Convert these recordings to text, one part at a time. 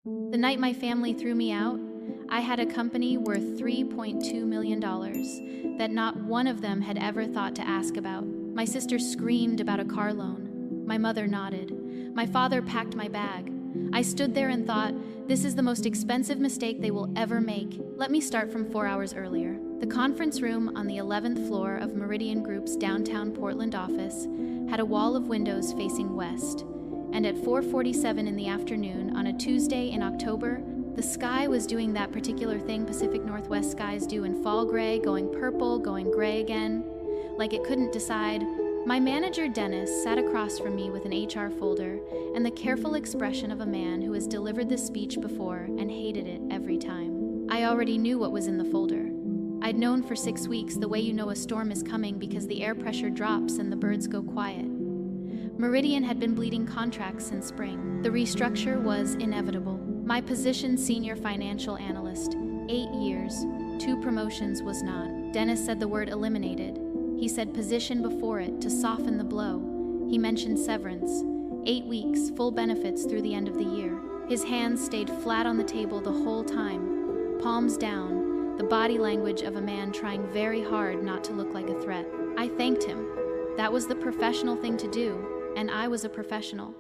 The night my family threw me out, I had a company worth $3.2 million that not one of them had ever thought to ask about. My sister screamed about a car loan. My mother nodded. My father packed my bag. I stood there and thought, this is the most expensive mistake they will ever make. Let me start from 4 hours earlier. The conference room on the 11th floor of Meridian Group's downtown Portland office had a wall of windows facing west. And at 4:47 in the afternoon on a Tuesday in October, the sky was doing that particular thing Pacific Northwest skies do in fall gray, going purple, going gray again, like it couldn't decide. My manager, Dennis, sat across from me with an HR folder and the careful expression of a man who has delivered this speech before and hated it every time. I already knew what was in the folder. I'd known for 6 weeks the way you know a storm is coming because the air pressure drops and the birds go quiet. Meridian had been bleeding contracts since spring. The restructure was inevitable. My position, senior financial analyst, 8 years, 2 promotions was not. Dennis said the word eliminated. He said position before it to soften the blow. He mentioned severance. 8 weeks, full benefits through the end of the year. His hands stayed flat on the table the whole time, palms down, the body language of a man trying very hard not to look like a threat. I thanked him. That was the professional thing to do, and I was a professional.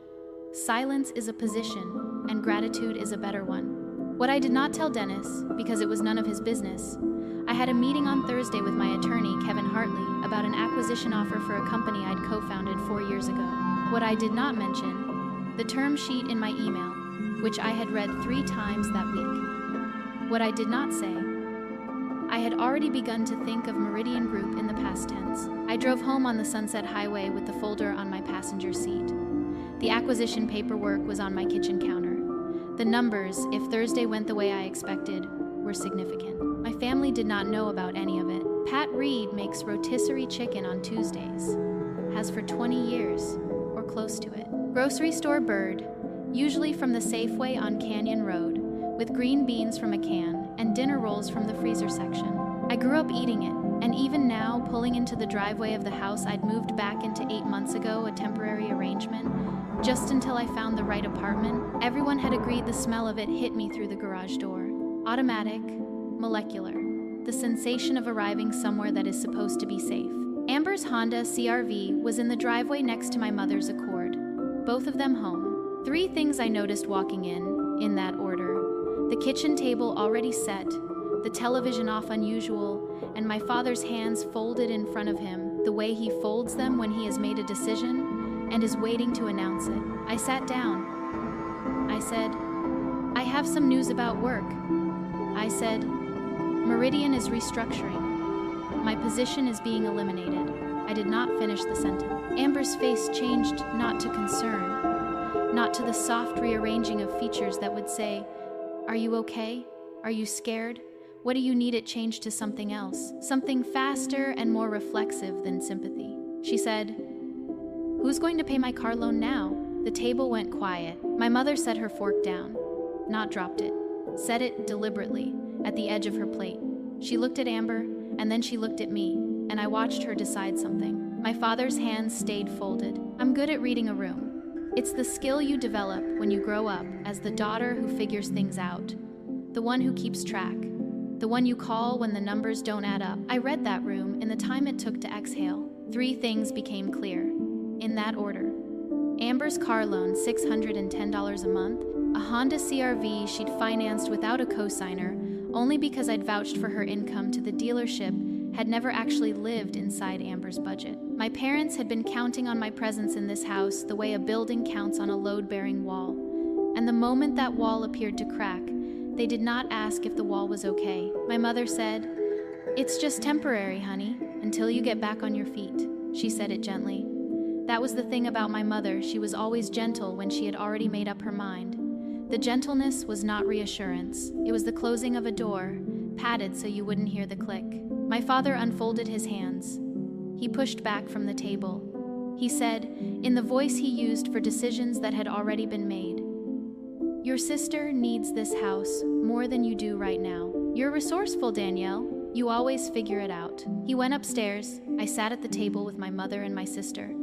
Silence is a position, and gratitude is a better one. What I did not tell Dennis, because it was none of his business, I had a meeting on Thursday with my attorney, Kevin Hartley, about an acquisition offer for a company I'd co-founded 4 years ago. What I did not mention, the term sheet in my email, which I had read 3 times that week. What I did not say, I had already begun to think of Meridian Group in the past tense. I drove home on the Sunset Highway with the folder on my passenger seat. The acquisition paperwork was on my kitchen counter. The numbers, if Thursday went the way I expected, were significant. My family did not know about any of it. Pat Reed makes rotisserie chicken on Tuesdays. Has for 20 years, or close to it. Grocery store bird, usually from the Safeway on Canyon Road, with green beans from a can and dinner rolls from the freezer section. I grew up eating it, and even now, pulling into the driveway of the house I'd moved back into 8 months ago, a temporary arrangement, just until I found the right apartment, everyone had agreed the smell of it hit me through the garage door. Automatic, molecular, the sensation of arriving somewhere that is supposed to be safe. Amber's Honda CR-V was in the driveway next to my mother's Accord, both of them home. 3 things I noticed walking in that order. The kitchen table already set, the television off unusual, and my father's hands folded in front of him, the way he folds them when he has made a decision and is waiting to announce it. I sat down. I said, I have some news about work. I said, Meridian is restructuring. My position is being eliminated. I did not finish the sentence. Amber's face changed not to concern, not to the soft rearranging of features that would say, are you okay? Are you scared? What do you need it changed to something else? Something faster and more reflexive than sympathy. She said, who's going to pay my car loan now? The table went quiet. My mother set her fork down, not dropped it. Set it deliberately, at the edge of her plate. She looked at Amber, and then she looked at me, and I watched her decide something. My father's hands stayed folded. I'm good at reading a room. It's the skill you develop when you grow up as the daughter who figures things out, the one who keeps track, the one you call when the numbers don't add up. I read that room in the time it took to exhale. 3 things became clear, in that order. Amber's car loan, $610 a month, a Honda CR-V she'd financed without a co-signer, only because I'd vouched for her income to the dealership, had never actually lived inside Amber's budget. My parents had been counting on my presence in this house the way a building counts on a load-bearing wall. And the moment that wall appeared to crack, they did not ask if the wall was okay. My mother said, it's just temporary, honey, until you get back on your feet. She said it gently. That was the thing about my mother, she was always gentle when she had already made up her mind. The gentleness was not reassurance. It was the closing of a door, padded so you wouldn't hear the click. My father unfolded his hands. He pushed back from the table. He said, in the voice he used for decisions that had already been made, your sister needs this house more than you do right now. You're resourceful, Danielle. You always figure it out. He went upstairs. I sat at the table with my mother and my sister.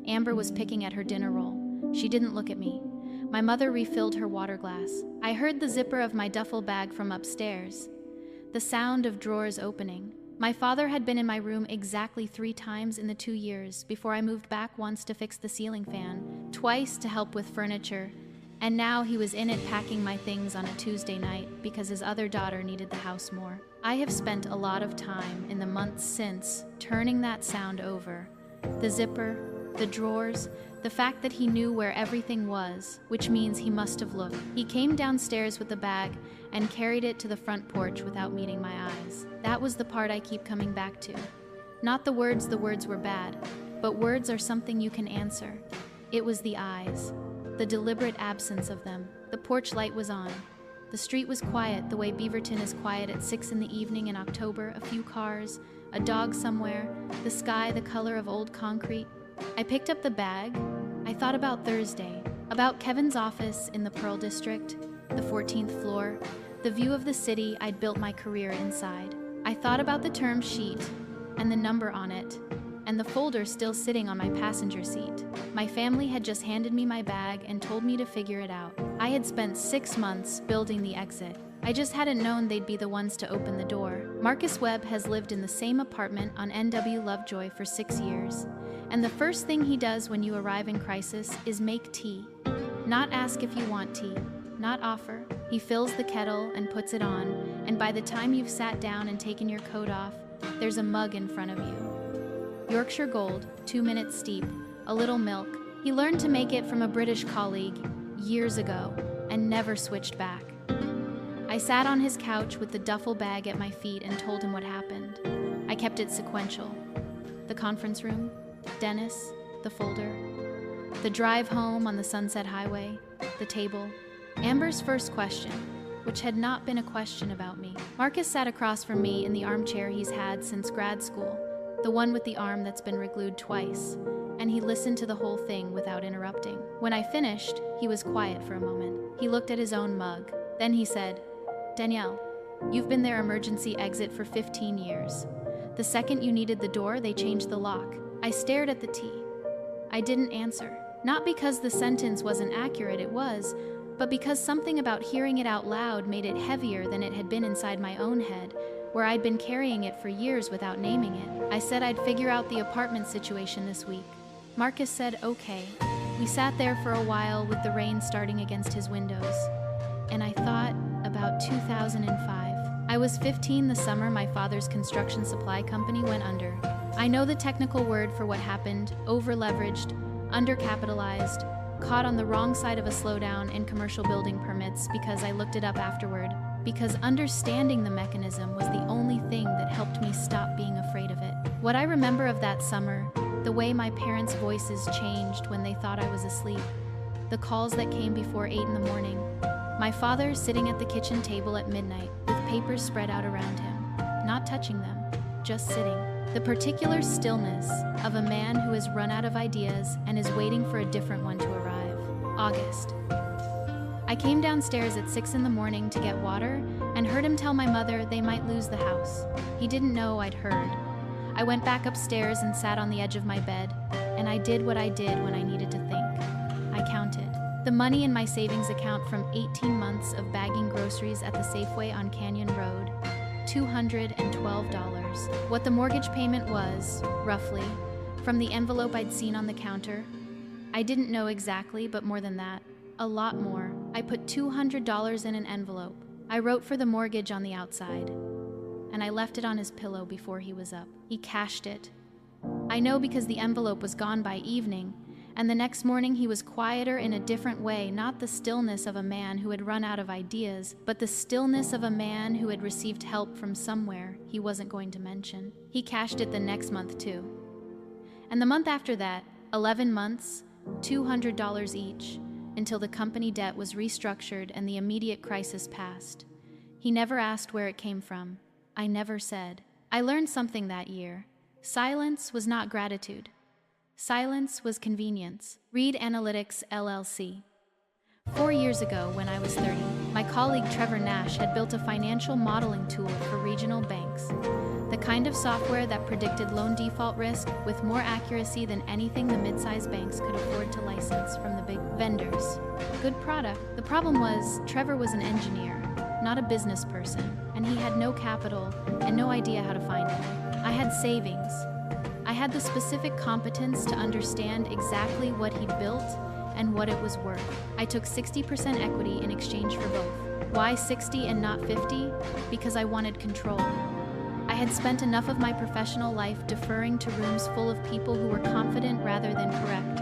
Amber was picking at her dinner roll. She didn't look at me. My mother refilled her water glass. I heard the zipper of my duffel bag from upstairs, the sound of drawers opening. My father had been in my room exactly 3 times in the 2 years before I moved back, once to fix the ceiling fan, twice to help with furniture, and now he was in it packing my things on a Tuesday night because his other daughter needed the house more. I have spent a lot of time in the months since turning that sound over. The zipper, the drawers, the fact that he knew where everything was, which means he must have looked. He came downstairs with the bag and carried it to the front porch without meeting my eyes. That was the part I keep coming back to. Not the words were bad, but words are something you can answer. It was the eyes, the deliberate absence of them. The porch light was on. The street was quiet, the way Beaverton is quiet at 6 in the evening in October. A few cars, a dog somewhere, the sky the color of old concrete. I picked up the bag. I thought about Thursday, about Kevin's office in the Pearl District, the 14th floor, the view of the city I'd built my career inside. I thought about the term sheet and the number on it, and the folder still sitting on my passenger seat. My family had just handed me my bag and told me to figure it out. I had spent 6 months building the exit. I just hadn't known they'd be the ones to open the door. Marcus Webb has lived in the same apartment on NW Lovejoy for 6 years. And the first thing he does when you arrive in crisis is make tea. Not ask if you want tea, not offer. He fills the kettle and puts it on, and by the time you've sat down and taken your coat off, there's a mug in front of you. Yorkshire Gold, 2 minutes steep, a little milk. He learned to make it from a British colleague years ago and never switched back. I sat on his couch with the duffel bag at my feet and told him what happened. I kept it sequential. The conference room, Dennis, the folder, the drive home on the Sunset Highway, the table, Amber's first question, which had not been a question about me. Marcus sat across from me in the armchair he's had since grad school, the one with the arm that's been reglued twice, and he listened to the whole thing without interrupting. When I finished, he was quiet for a moment. He looked at his own mug. Then he said, "Danielle, you've been their emergency exit for 15 years. The second you needed the door, they changed the lock." I stared at the tea. I didn't answer. Not because the sentence wasn't accurate, it was, but because something about hearing it out loud made it heavier than it had been inside my own head, where I'd been carrying it for years without naming it. I said I'd figure out the apartment situation this week. Marcus said, "Okay." We sat there for a while with the rain starting against his windows. And I thought about 2005. I was 15 the summer my father's construction supply company went under. I know the technical word for what happened: over-leveraged, undercapitalized, caught on the wrong side of a slowdown in commercial building permits because I looked it up afterward, because understanding the mechanism was the only thing that helped me stop being afraid of it. What I remember of that summer, the way my parents' voices changed when they thought I was asleep, the calls that came before 8 in the morning, my father sitting at the kitchen table at midnight with papers spread out around him, not touching them, just sitting. The particular stillness of a man who has run out of ideas and is waiting for a different one to arrive. August. I came downstairs at 6 in the morning to get water and heard him tell my mother they might lose the house. He didn't know I'd heard. I went back upstairs and sat on the edge of my bed, and I did what I did when I needed to think. I counted the money in my savings account from 18 months of bagging groceries at the Safeway on Canyon Road. $212. What the mortgage payment was, roughly, from the envelope I'd seen on the counter. I didn't know exactly, but more than that. A lot more. I put $200 in an envelope. I wrote for the mortgage on the outside, and I left it on his pillow before he was up. He cashed it. I know because the envelope was gone by evening, and the next morning he was quieter in a different way, not the stillness of a man who had run out of ideas, but the stillness of a man who had received help from somewhere he wasn't going to mention. He cashed it the next month too. And the month after that, 11 months, $200 each, until the company debt was restructured and the immediate crisis passed. He never asked where it came from. I never said. I learned something that year. Silence was not gratitude. Silence was convenience. Read Analytics, LLC. 4 years ago, when I was 30, My colleague Trevor Nash had built a financial modeling tool for regional banks, the kind of software that predicted loan default risk with more accuracy than anything the mid-sized banks could afford to license from the big vendors. Good product. The problem was, Trevor was an engineer, not a business person, and he had no capital and no idea how to find it. I had savings. I had the specific competence to understand exactly what he built and what it was worth. I took 60% equity in exchange for both. Why 60 and not 50? Because I wanted control. I had spent enough of my professional life deferring to rooms full of people who were confident rather than correct.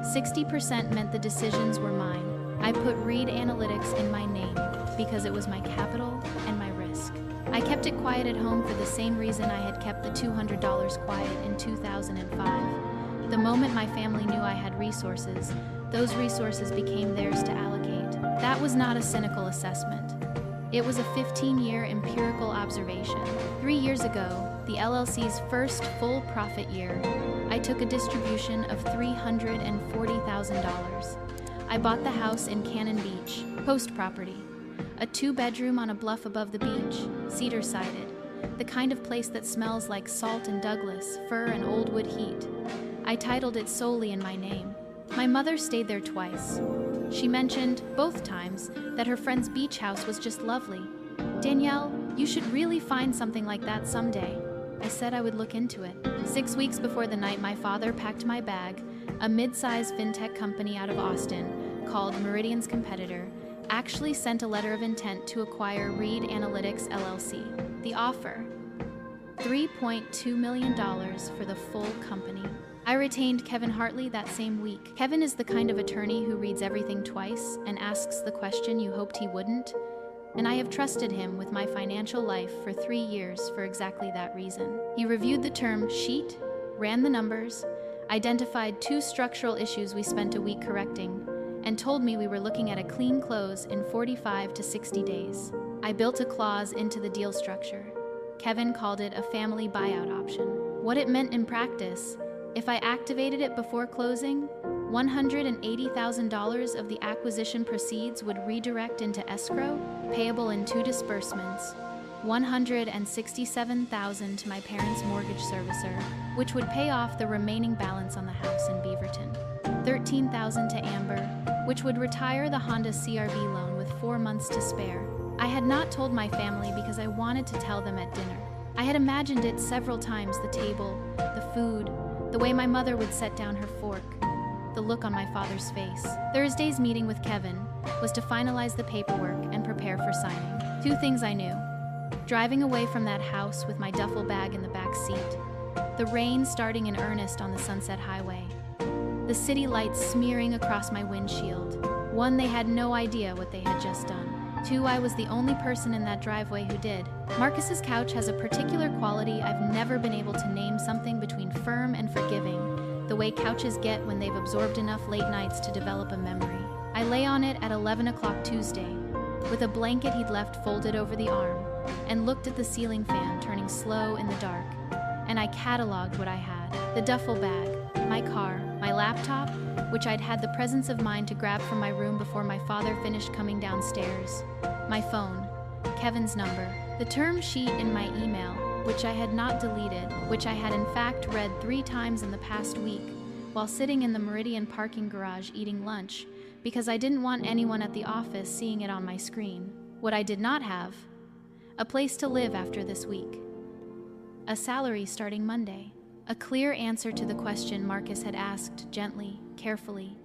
60% meant the decisions were mine. I put Reed Analytics in my name because it was my capital and my risk. I kept it quiet at home for the same reason I had kept the $200 quiet in 2005. The moment my family knew I had resources, those resources became theirs to allocate. That was not a cynical assessment. It was a 15-year empirical observation. 3 years ago, the LLC's first full profit year, I took a distribution of $340,000. I bought the house in Cannon Beach, Post property, a 2-bedroom on a bluff above the beach, cedar-sided, the kind of place that smells like salt and Douglas, fir and old wood heat. I titled it solely in my name. My mother stayed there twice. She mentioned, both times, that her friend's beach house was just lovely. "Danielle, you should really find something like that someday." I said I would look into it. 6 weeks before the night my father packed my bag, a mid-sized fintech company out of Austin, called Meridian's competitor, actually sent a letter of intent to acquire Reed Analytics LLC. The offer, $3.2 million for the full company. I retained Kevin Hartley that same week. Kevin is the kind of attorney who reads everything twice and asks the question you hoped he wouldn't, and I have trusted him with my financial life for 3 years for exactly that reason. He reviewed the term sheet, ran the numbers, identified 2 structural issues we spent a week correcting, and told me we were looking at a clean close in 45 to 60 days. I built a clause into the deal structure. Kevin called it a family buyout option. What it meant in practice, if I activated it before closing, $180,000 of the acquisition proceeds would redirect into escrow, payable in 2 disbursements, $167,000 to my parents' mortgage servicer, which would pay off the remaining balance on the house in Beaverton, $13,000 to Amber, which would retire the Honda CR-V loan with 4 months to spare. I had not told my family because I wanted to tell them at dinner. I had imagined it several times, the table, the food, the way my mother would set down her fork, the look on my father's face. Thursday's meeting with Kevin was to finalize the paperwork and prepare for signing. 2 things I knew. Driving away from that house with my duffel bag in the back seat, the rain starting in earnest on the Sunset Highway, the city lights smearing across my windshield. 1, they had no idea what they had just done. 2, I was the only person in that driveway who did. Marcus's couch has a particular quality I've never been able to name, something between firm and forgiving, the way couches get when they've absorbed enough late nights to develop a memory. I lay on it at 11 o'clock Tuesday, with a blanket he'd left folded over the arm, and looked at the ceiling fan turning slow in the dark, and I cataloged what I had. The duffel bag, my car, my laptop, which I'd had the presence of mind to grab from my room before my father finished coming downstairs, my phone, Kevin's number, the term sheet in my email, which I had not deleted, which I had in fact read 3 times in the past week, while sitting in the Meridian parking garage eating lunch, because I didn't want anyone at the office seeing it on my screen. What I did not have, a place to live after this week, a salary starting Monday, a clear answer to the question Marcus had asked gently, carefully,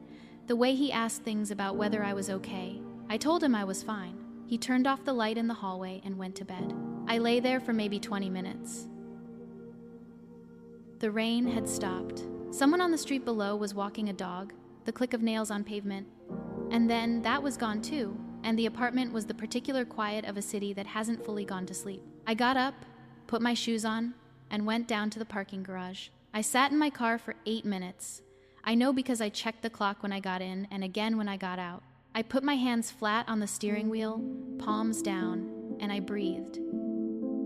the way he asked things about whether I was okay. I told him I was fine. He turned off the light in the hallway and went to bed. I lay there for maybe 20 minutes. The rain had stopped. Someone on the street below was walking a dog, the click of nails on pavement, and then that was gone too, and the apartment was the particular quiet of a city that hasn't fully gone to sleep. I got up, put my shoes on, and went down to the parking garage. I sat in my car for 8 minutes. I know because I checked the clock when I got in and again when I got out. I put my hands flat on the steering wheel, palms down, and I breathed.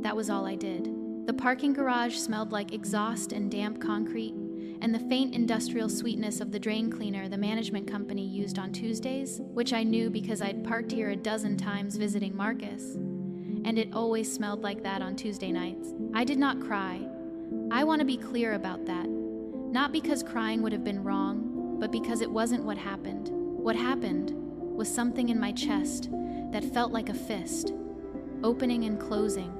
That was all I did. The parking garage smelled like exhaust and damp concrete, and the faint industrial sweetness of the drain cleaner the management company used on Tuesdays, which I knew because I'd parked here a dozen times visiting Marcus, and it always smelled like that on Tuesday nights. I did not cry. I want to be clear about that. Not because crying would have been wrong, but because it wasn't what happened. What happened was something in my chest that felt like a fist, opening and closing,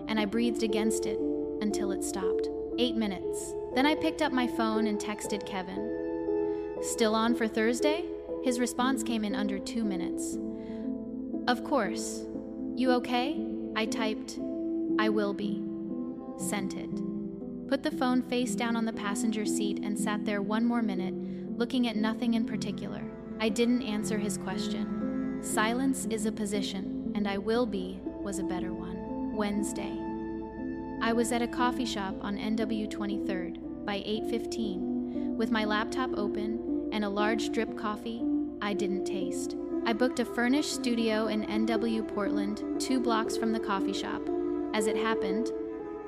and I breathed against it until it stopped. 8 minutes. Then I picked up my phone and texted Kevin. "Still on for Thursday?" His response came in under 2 minutes. "Of course. You okay?" I typed, "I will be." Sent it. Put the phone face down on the passenger seat and sat there 1 more minute, looking at nothing in particular. I didn't answer his question. Silence is a position, and "I will be" was a better one. Wednesday. I was at a coffee shop on NW 23rd by 8:15 with my laptop open and a large drip coffee I didn't taste. I booked a furnished studio in NW Portland, 2 blocks from the coffee shop. As it happened,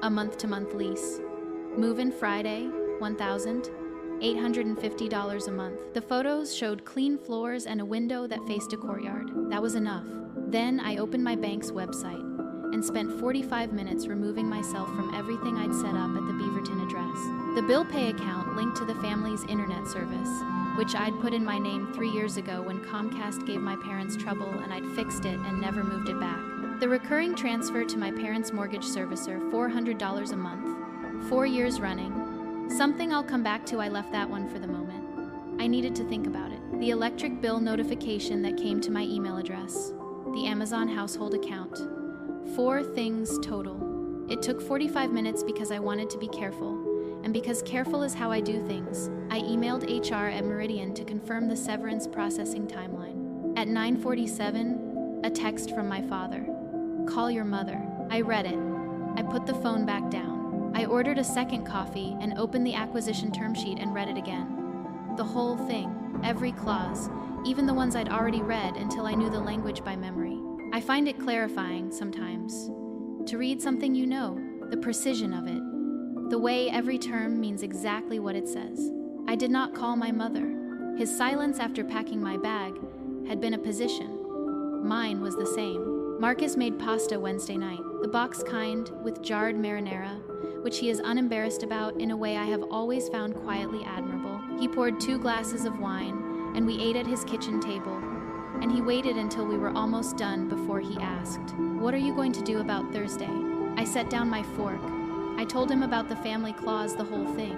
a month-to-month lease. Move-in Friday, $1,850 a month. The photos showed clean floors and a window that faced a courtyard. That was enough. Then I opened my bank's website and spent 45 minutes removing myself from everything I'd set up at the Beaverton address. The bill pay account linked to the family's internet service, which I'd put in my name 3 years ago when Comcast gave my parents trouble and I'd fixed it and never moved it back. The recurring transfer to my parents' mortgage servicer, $400 a month, 4 years running. Something I'll come back to. I left that one for the moment. I needed to think about it. The electric bill notification that came to my email address, the Amazon household account. 4 things total. It took 45 minutes because I wanted to be careful, and because careful is how I do things. I emailed HR at Meridian to confirm the severance processing timeline. At 9:47, a text from my father. "Call your mother." I read it. I put the phone back down. I ordered a second coffee and opened the acquisition term sheet and read it again. The whole thing, every clause, even the ones I'd already read until I knew the language by memory. I find it clarifying sometimes to read something you know, the precision of it, the way every term means exactly what it says. I did not call my mother. His silence after packing my bag had been a position. Mine was the same. Marcus made pasta Wednesday night, the box kind with jarred marinara, which he is unembarrassed about in a way I have always found quietly admirable. He poured 2 glasses of wine, and we ate at his kitchen table, and he waited until we were almost done before he asked, "What are you going to do about Thursday?" I set down my fork. I told him about the family clause, the whole thing,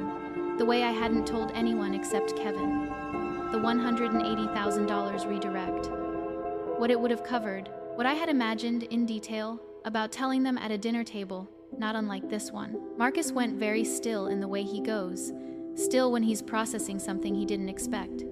the way I hadn't told anyone except Kevin. The $180,000 redirect. What it would have covered, what I had imagined in detail about telling them at a dinner table, not unlike this one. Marcus went very still in the way he goes, still when he's processing something he didn't expect.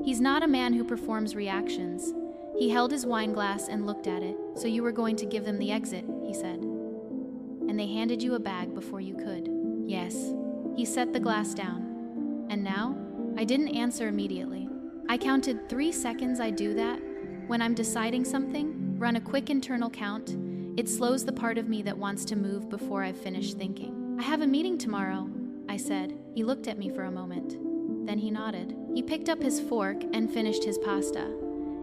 He's not a man who performs reactions. He held his wine glass and looked at it. "So you were going to give them the exit," he said. "And they handed you a bag before you could." "Yes." He set the glass down. "And now?" I didn't answer immediately. I counted 3 seconds. I do that when I'm deciding something, run a quick internal count. It slows the part of me that wants to move before I've finished thinking. "I have a meeting tomorrow," I said. He looked at me for a moment. Then he nodded. He picked up his fork and finished his pasta.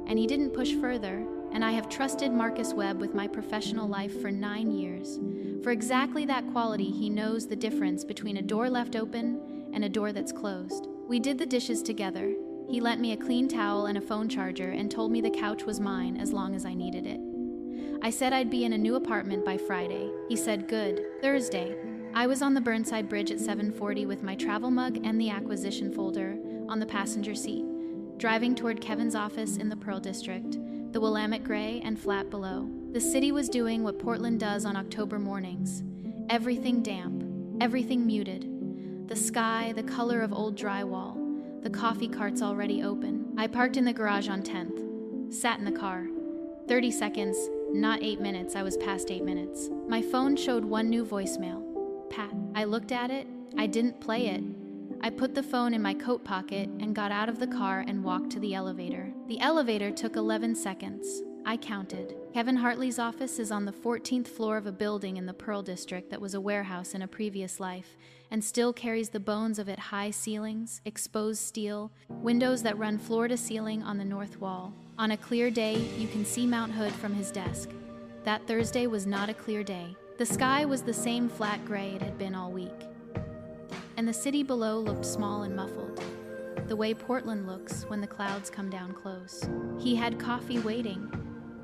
And he didn't push further, and I have trusted Marcus Webb with my professional life for 9 years. For exactly that quality, he knows the difference between a door left open and a door that's closed. We did the dishes together. He lent me a clean towel and a phone charger and told me the couch was mine as long as I needed it. I said I'd be in a new apartment by Friday. He said, "Good." Thursday. I was on the Burnside Bridge at 7:40 with my travel mug and the acquisition folder on the passenger seat, driving toward Kevin's office in the Pearl District, the Willamette Gray and flat below. The city was doing what Portland does on October mornings. Everything damp, everything muted. The sky, the color of old drywall, the coffee carts already open. I parked in the garage on 10th, sat in the car. 30 seconds, not 8 minutes. I was past 8 minutes. My phone showed 1 new voicemail. Pat. I looked at it. I didn't play it. I put the phone in my coat pocket and got out of the car and walked to the elevator. The elevator took 11 seconds. I counted. Kevin Hartley's office is on the 14th floor of a building in the Pearl District that was a warehouse in a previous life, and still carries the bones of it: high ceilings, exposed steel, windows that run floor to ceiling on the north wall. On a clear day, you can see Mount Hood from his desk. That Thursday was not a clear day. The sky was the same flat gray it had been all week. And the city below looked small and muffled, the way Portland looks when the clouds come down close. He had coffee waiting.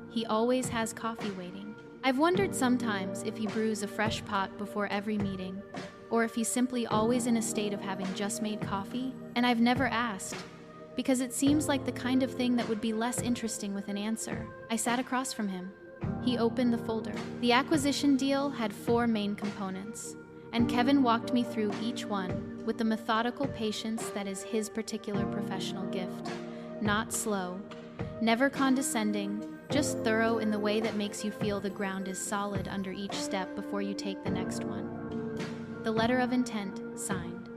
He always has coffee waiting. I've wondered sometimes if he brews a fresh pot before every meeting, or if he's simply always in a state of having just made coffee, and I've never asked, because it seems like the kind of thing that would be less interesting with an answer. I sat across from him. He opened the folder. The acquisition deal had 4 main components, and Kevin walked me through each one with the methodical patience that is his particular professional gift. Not slow, never condescending, just thorough in the way that makes you feel the ground is solid under each step before you take the next one. The letter of intent, signed.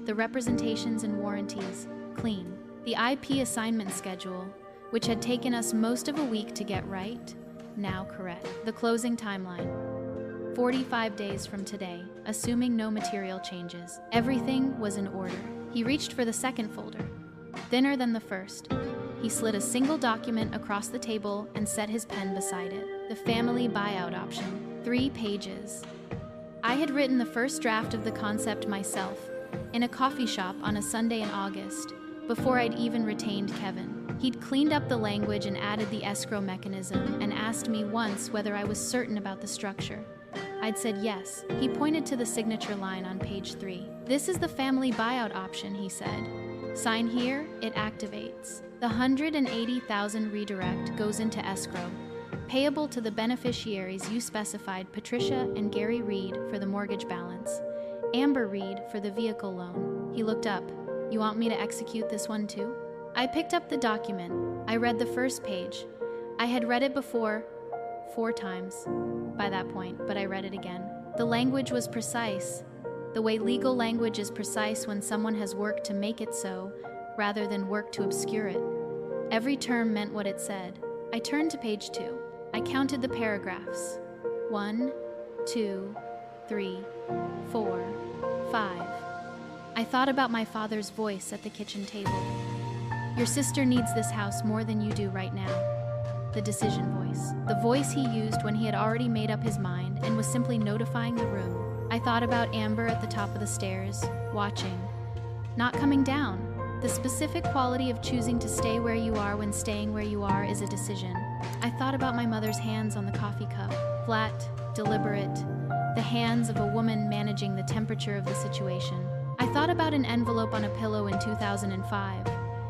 The representations and warranties, clean. The IP assignment schedule, which had taken us most of a week to get right, now correct. The closing timeline, 45 days from today, assuming no material changes. Everything was in order. He reached for the second folder, thinner than the first. He slid a single document across the table and set his pen beside it. The family buyout option, 3 pages. I had written the first draft of the concept myself, in a coffee shop on a Sunday in August, before I'd even retained Kevin. He'd cleaned up the language and added the escrow mechanism, and asked me once whether I was certain about the structure. I'd said yes. He pointed to the signature line on page 3. This is the family buyout option, he said. Sign here, it activates. The $180,000 redirect goes into escrow, payable to the beneficiaries you specified: Patricia and Gary Reed for the mortgage balance, Amber Reed for the vehicle loan. He looked up. You want me to execute this one too? I picked up the document. I read the first page. I had read it before, 4 times by that point, but I read it again. The language was precise, the way legal language is precise when someone has worked to make it so, rather than work to obscure it. Every term meant what it said. I turned to page 2. I counted the paragraphs. 1, 2, 3, 4, 5. I thought about my father's voice at the kitchen table. Your sister needs this house more than you do right now. The decision voice. The voice he used when he had already made up his mind and was simply notifying the room. I thought about Amber at the top of the stairs, watching. Not coming down. The specific quality of choosing to stay where you are when staying where you are is a decision. I thought about my mother's hands on the coffee cup. Flat, deliberate. The hands of a woman managing the temperature of the situation. I thought about an envelope on a pillow in 2005,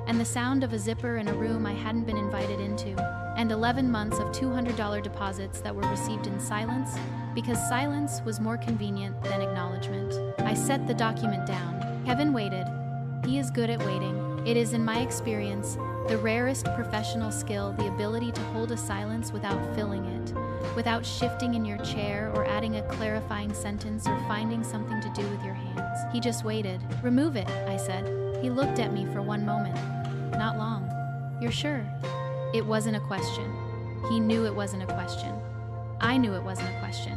and the sound of a zipper in a room I hadn't been invited into, and 11 months of $200 deposits that were received in silence, because silence was more convenient than acknowledgement. I set the document down. Kevin waited. He is good at waiting. It is, in my experience, the rarest professional skill, the ability to hold a silence without filling it, without shifting in your chair or adding a clarifying sentence or finding something to do with your hands. He just waited. Remove it, I said. He looked at me for one moment. Not long. You're sure? It wasn't a question. He knew it wasn't a question. I knew it wasn't a question.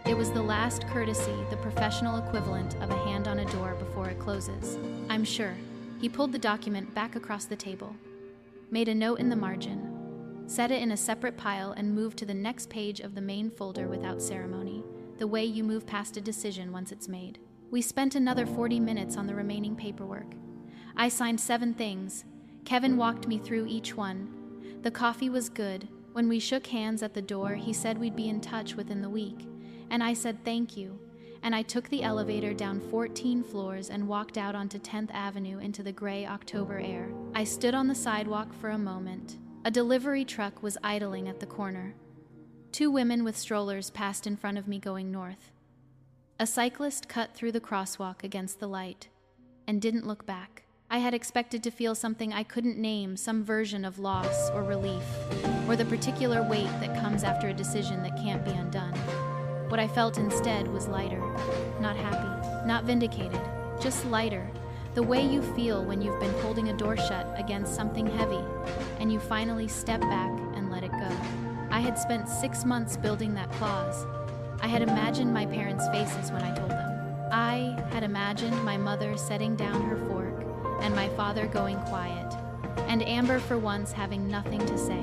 It was the last courtesy, the professional equivalent of a hand on a door before it closes. I'm sure. He pulled the document back across the table, made a note in the margin, set it in a separate pile, and moved to the next page of the main folder without ceremony, the way you move past a decision once it's made. We spent another 40 minutes on the remaining paperwork. I signed 7 things. Kevin walked me through each one. The coffee was good. When we shook hands at the door, he said we'd be in touch within the week. And I said thank you. And I took the elevator down 14 floors and walked out onto 10th Avenue into the gray October air. I stood on the sidewalk for a moment. A delivery truck was idling at the corner. 2 women with strollers passed in front of me going north. A cyclist cut through the crosswalk against the light and didn't look back. I had expected to feel something I couldn't name, some version of loss or relief, or the particular weight that comes after a decision that can't be undone. What I felt instead was lighter, not happy, not vindicated, just lighter, the way you feel when you've been holding a door shut against something heavy, and you finally step back and let it go. I had spent 6 months building that clause. I had imagined my parents' faces when I told them. I had imagined my mother setting down her fork and my father going quiet, and Amber for once having nothing to say.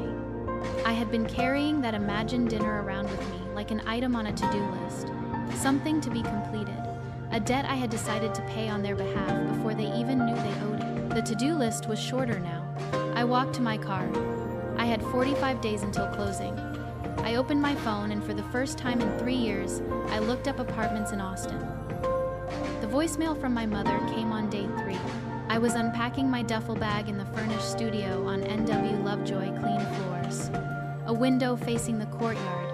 I had been carrying that imagined dinner around with me like an item on a to-do list, something to be completed, a debt I had decided to pay on their behalf before they even knew they owed it. The to-do list was shorter now. I walked to my car. I had 45 days until closing. I opened my phone, and for the first time in 3 years, I looked up apartments in Austin. The voicemail from my mother came on day 3. I was unpacking my duffel bag in the furnished studio on NW Lovejoy clean floors. A window facing the courtyard.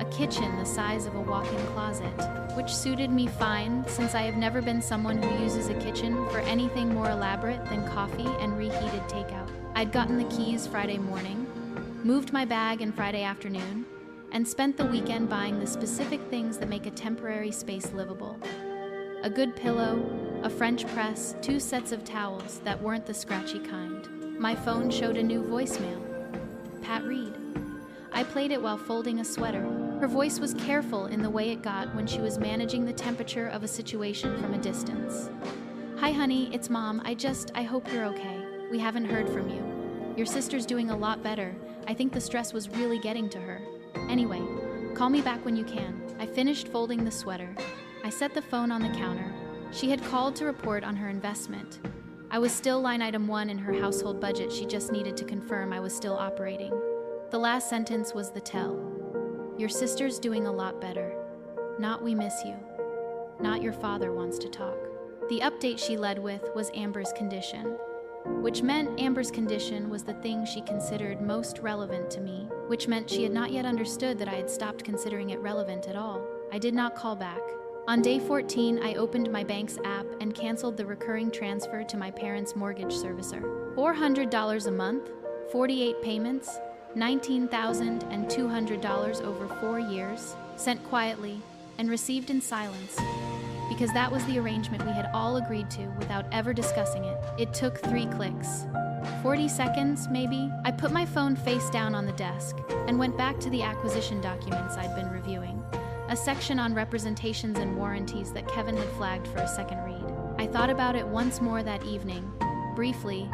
A kitchen the size of a walk-in closet, which suited me fine since I have never been someone who uses a kitchen for anything more elaborate than coffee and reheated takeout. I'd gotten the keys Friday morning, moved my bag in Friday afternoon, and spent the weekend buying the specific things that make a temporary space livable. A good pillow, a French press, 2 sets of towels that weren't the scratchy kind. My phone showed a new voicemail. Pat Reed. I played it while folding a sweater. Her voice was careful in the way it got when she was managing the temperature of a situation from a distance. Hi honey, it's Mom. I hope you're okay. We haven't heard from you. Your sister's doing a lot better. I think the stress was really getting to her. Anyway, call me back when you can. I finished folding the sweater. I set the phone on the counter. She had called to report on her investment. I was still line item 1 in her household budget. She just needed to confirm I was still operating. The last sentence was the tell. Your sister's doing a lot better. Not we miss you. Not your father wants to talk. The update she led with was Amber's condition, which meant Amber's condition was the thing she considered most relevant to me, which meant she had not yet understood that I had stopped considering it relevant at all. I did not call back. On day 14, I opened my bank's app and canceled the recurring transfer to my parents' mortgage servicer. $400 a month, 48 payments, $19,200 over 4 years, sent quietly and received in silence, because that was the arrangement we had all agreed to without ever discussing it. It took 3 clicks. 40 seconds, maybe? I put my phone face down on the desk and went back to the acquisition documents I'd been reviewing, a section on representations and warranties that Kevin had flagged for a second read. I thought about it once more that evening, briefly,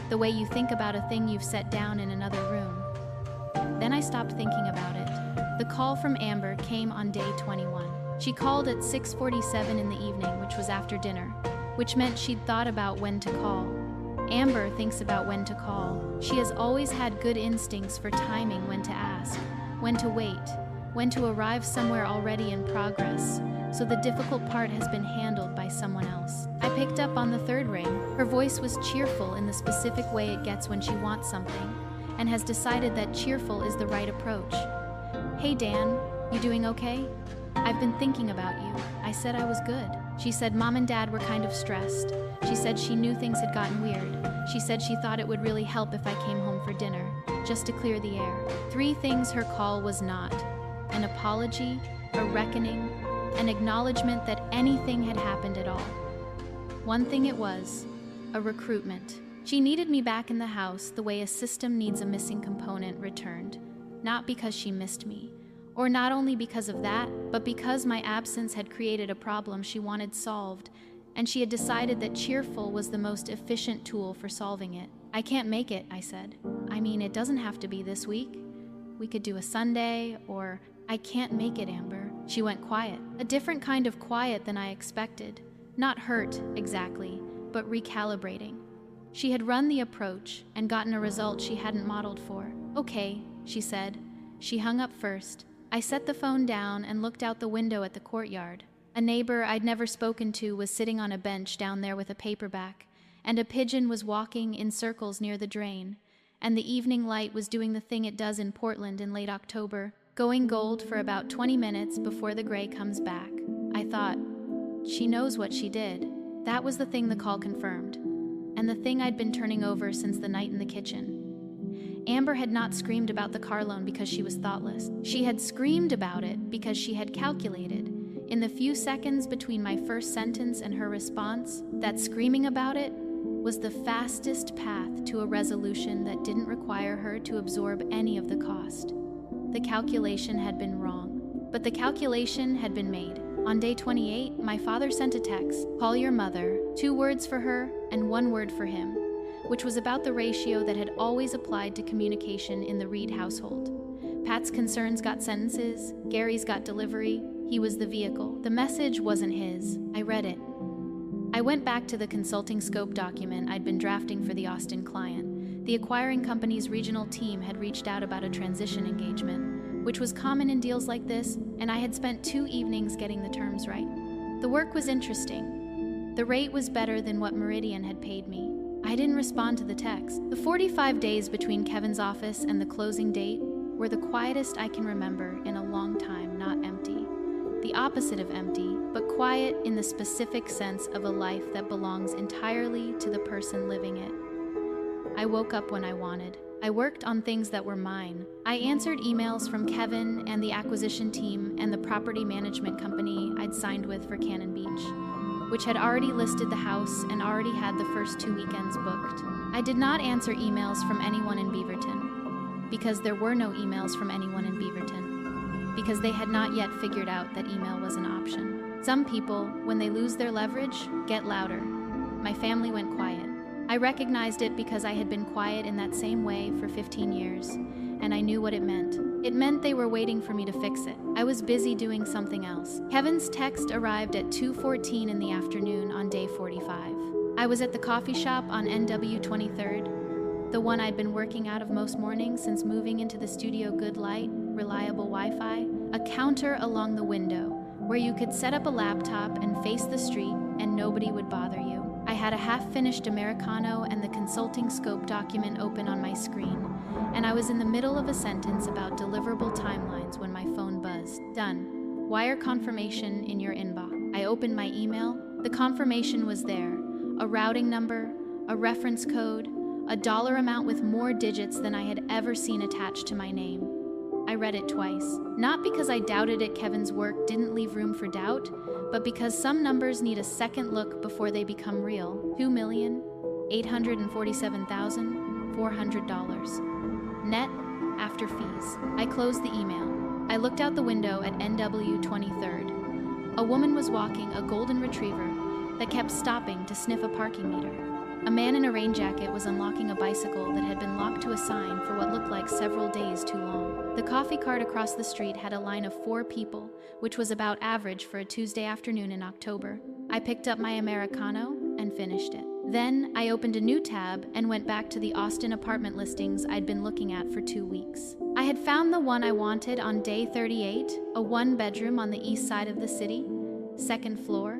the way you think about a thing you've set down in another room. Then I stopped thinking about it. The call from Amber came on day 21. She called at 6:47 in the evening, which was after dinner, which meant she'd thought about when to call. Amber thinks about when to call. She has always had good instincts for timing when to ask, when to wait, when to arrive somewhere already in progress, so the difficult part has been handled by someone else. I picked up on the 3rd ring. Her voice was cheerful in the specific way it gets when she wants something, and has decided that cheerful is the right approach. Hey Dan, you doing okay? I've been thinking about you. I said I was good. She said Mom and Dad were kind of stressed. She said she knew things had gotten weird. She said she thought it would really help if I came home for dinner, just to clear the air. 3 things her call was not: an apology, a reckoning, an acknowledgement that anything had happened at all. One thing it was: a recruitment. She needed me back in the house the way a system needs a missing component returned, not because she missed me, or not only because of that, but because my absence had created a problem she wanted solved, and she had decided that cheerful was the most efficient tool for solving it. I can't make it, I said. I mean, it doesn't have to be this week. We could do a Sunday, or I can't make it, Amber. She went quiet, a different kind of quiet than I expected. Not hurt, exactly, but recalibrating. She had run the approach and gotten a result she hadn't modeled for. Okay, she said. She hung up first. I set the phone down and looked out the window at the courtyard. A neighbor I'd never spoken to was sitting on a bench down there with a paperback, and a pigeon was walking in circles near the drain, and the evening light was doing the thing it does in Portland in late October, going gold for about 20 minutes before the gray comes back. I thought, she knows what she did. That was the thing the call confirmed, and the thing I'd been turning over since the night in the kitchen. Amber had not screamed about the car loan because she was thoughtless. She had screamed about it because she had calculated. In the few seconds between my first sentence and her response, that screaming about it was the fastest path to a resolution that didn't require her to absorb any of the cost. the calculation had been wrong. But the calculation had been made. On day 28, my father sent a text, "Call your mother," 2 words for her and 1 word for him, which was about the ratio that had always applied to communication in the Reed household. Pat's concerns got sentences, Gary's got delivery. He was the vehicle. The message wasn't his. I read it. I went back to the consulting scope document I'd been drafting for the Austin client. The acquiring company's regional team had reached out about a transition engagement, which was common in deals like this, and I had spent 2 evenings getting the terms right. The work was interesting. The rate was better than what Meridian had paid me. I didn't respond to the text. The 45 days between Kevin's office and the closing date were the quietest I can remember in a long time, not empty. The opposite of empty, but quiet in the specific sense of a life that belongs entirely to the person living it. I woke up when I wanted. I worked on things that were mine. I answered emails from Kevin and the acquisition team and the property management company I'd signed with for Cannon Beach, which had already listed the house and already had the first 2 weekends booked. I did not answer emails from anyone in Beaverton, because there were no emails from anyone in Beaverton, because they had not yet figured out that email was an option. Some people, when they lose their leverage, get louder. My family went quiet. I recognized it because I had been quiet in that same way for 15 years, and I knew what it meant. It meant they were waiting for me to fix it. I was busy doing something else. Kevin's text arrived at 2:14 in the afternoon on day 45. I was at the coffee shop on NW 23rd, the one I'd been working out of most mornings since moving into the studio. Good light, reliable Wi-Fi, a counter along the window where you could set up a laptop and face the street and nobody would bother you. I had a half-finished Americano and the consulting scope document open on my screen, and I was in the middle of a sentence about deliverable timelines when my phone buzzed. Done. Wire confirmation in your inbox. I opened my email. The confirmation was there. A routing number, a reference code, a dollar amount with more digits than I had ever seen attached to my name. I read it twice. Not because I doubted it. Kevin's work didn't leave room for doubt, but because some numbers need a second look before they become real. $2,847,400. Net after fees. I closed the email. I looked out the window at NW 23rd. A woman was walking a golden retriever that kept stopping to sniff a parking meter. A man in a rain jacket was unlocking a bicycle that had been locked to a sign for what looked like several days too long. The coffee cart across the street had a line of 4 people, which was about average for a Tuesday afternoon in October. I picked up my Americano and finished it. Then I opened a new tab and went back to the Austin apartment listings I'd been looking at for 2 weeks. I had found the one I wanted on day 38, a 1-bedroom on the east side of the city, 2nd floor,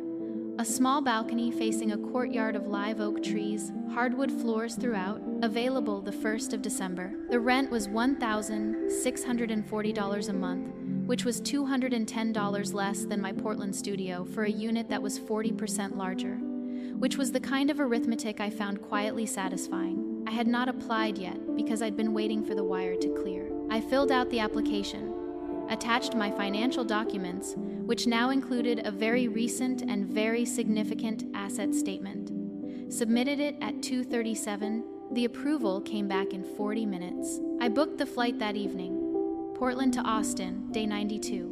a small balcony facing a courtyard of live oak trees, hardwood floors throughout, available the 1st of December. The rent was $1,640 a month, which was $210 less than my Portland studio for a unit that was 40% larger, which was the kind of arithmetic I found quietly satisfying. I had not applied yet because I'd been waiting for the wire to clear. I filled out the application, attached my financial documents, which now included a very recent and very significant asset statement. Submitted it at 2:37. The approval came back in 40 minutes. I booked the flight that evening. Portland to Austin, day 92.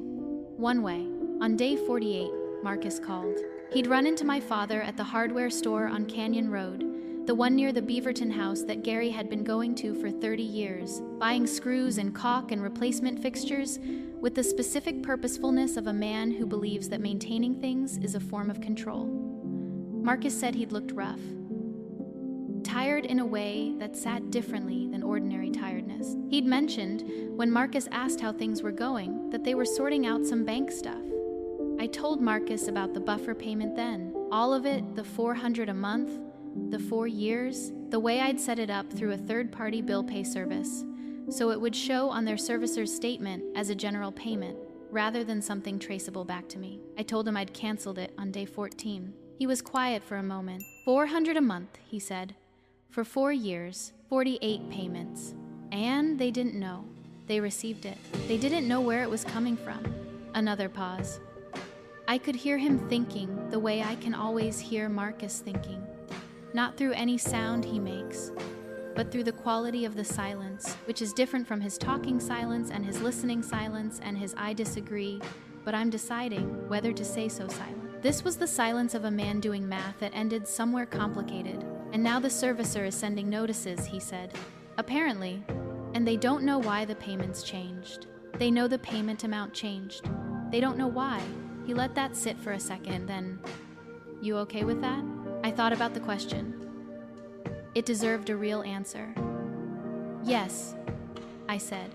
One way. On day 48, Marcus called. He'd run into my father at the hardware store on Canyon Road, the one near the Beaverton house that Gary had been going to for 30 years, buying screws and caulk and replacement fixtures with the specific purposefulness of a man who believes that maintaining things is a form of control. Marcus said he'd looked rough, tired in a way that sat differently than ordinary tiredness. He'd mentioned, when Marcus asked how things were going, that they were sorting out some bank stuff. I told Marcus about the buffer payment then, all of it, the $400 a month, the 4 years, the way I'd set it up through a third-party bill pay service, so it would show on their servicer's statement as a general payment, rather than something traceable back to me. I told him I'd canceled it on day 14. He was quiet for a moment. $400 a month, he said, for 4 years, 48 payments. And they didn't know. They received it. They didn't know where it was coming from. Another pause. I could hear him thinking the way I can always hear Marcus thinking. Not through any sound he makes, but through the quality of the silence, which is different from his talking silence and his listening silence and his I disagree, but I'm deciding whether to say so silent. This was the silence of a man doing math that ended somewhere complicated. And now the servicer is sending notices, he said. Apparently. And they don't know why the payments changed. They know the payment amount changed. They don't know why. He let that sit for a second, then, "You okay with that?" I thought about the question. It deserved a real answer. "Yes," I said.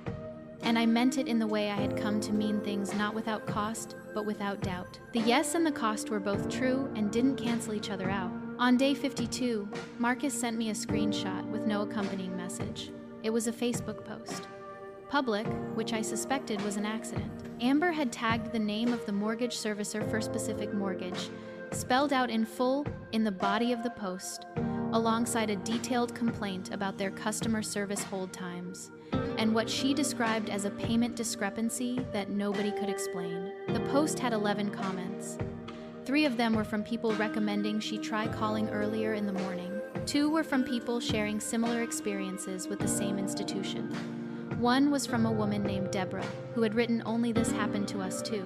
And I meant it in the way I had come to mean things, not without cost, but without doubt. The yes and the cost were both true and didn't cancel each other out. On day 52, Marcus sent me a screenshot with no accompanying message. It was a Facebook post. Public, which I suspected was an accident. Amber had tagged the name of the mortgage servicer for Specific Mortgage, spelled out in full in the body of the post, alongside a detailed complaint about their customer service hold times, and what she described as a payment discrepancy that nobody could explain. The post had 11 comments. 3 of them were from people recommending she try calling earlier in the morning. 2 were from people sharing similar experiences with the same institution. 1 was from a woman named Deborah, who had written "Only this happened to us too,"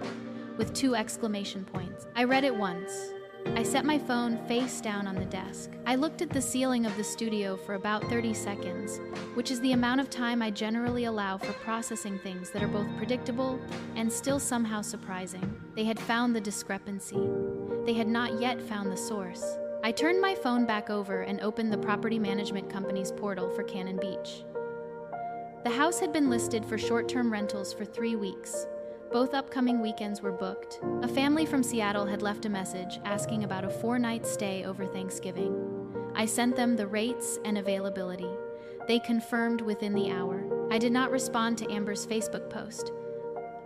with 2 exclamation points. I read it once. I set my phone face down on the desk. I looked at the ceiling of the studio for about 30 seconds, which is the amount of time I generally allow for processing things that are both predictable and still somehow surprising. They had found the discrepancy. They had not yet found the source. I turned my phone back over and opened the property management company's portal for Cannon Beach. The house had been listed for short-term rentals for 3 weeks. Both upcoming weekends were booked. A family from Seattle had left a message asking about a 4-night stay over Thanksgiving. I sent them the rates and availability. They confirmed within the hour. I did not respond to Amber's Facebook post.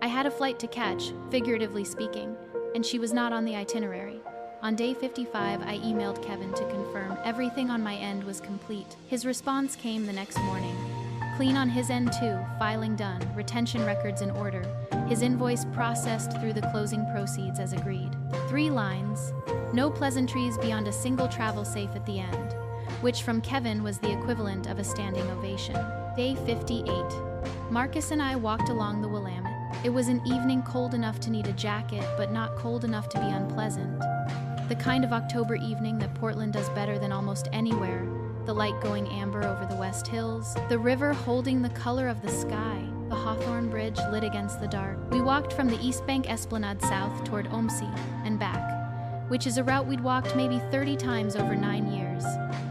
I had a flight to catch, figuratively speaking, and she was not on the itinerary. On day 55, I emailed Kevin to confirm everything on my end was complete. His response came the next morning. Clean on his end too, filing done, retention records in order, his invoice processed through the closing proceeds as agreed. 3 lines, no pleasantries beyond a single travel safe at the end, which from Kevin was the equivalent of a standing ovation. Day 58. Marcus and I walked along the Willamette. It was an evening cold enough to need a jacket, but not cold enough to be unpleasant. The kind of October evening that Portland does better than almost anywhere. The light going amber over the West Hills, the river holding the color of the sky, the Hawthorne Bridge lit against the dark. We walked from the East Bank Esplanade south toward Omsi and back, which is a route we'd walked maybe 30 times over 9 years,